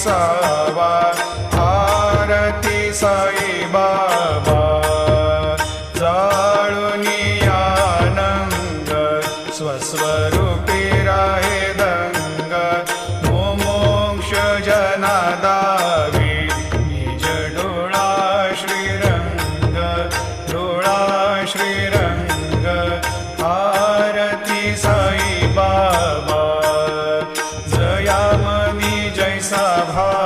विसावा आरती साई बाबा जाळुनी आनंद स्वस्वरूपी राहे दंग मोमोक्ष जनादावी निज डोळा श्रीरंग आरती साई बाबा जया मनी जैसा भाव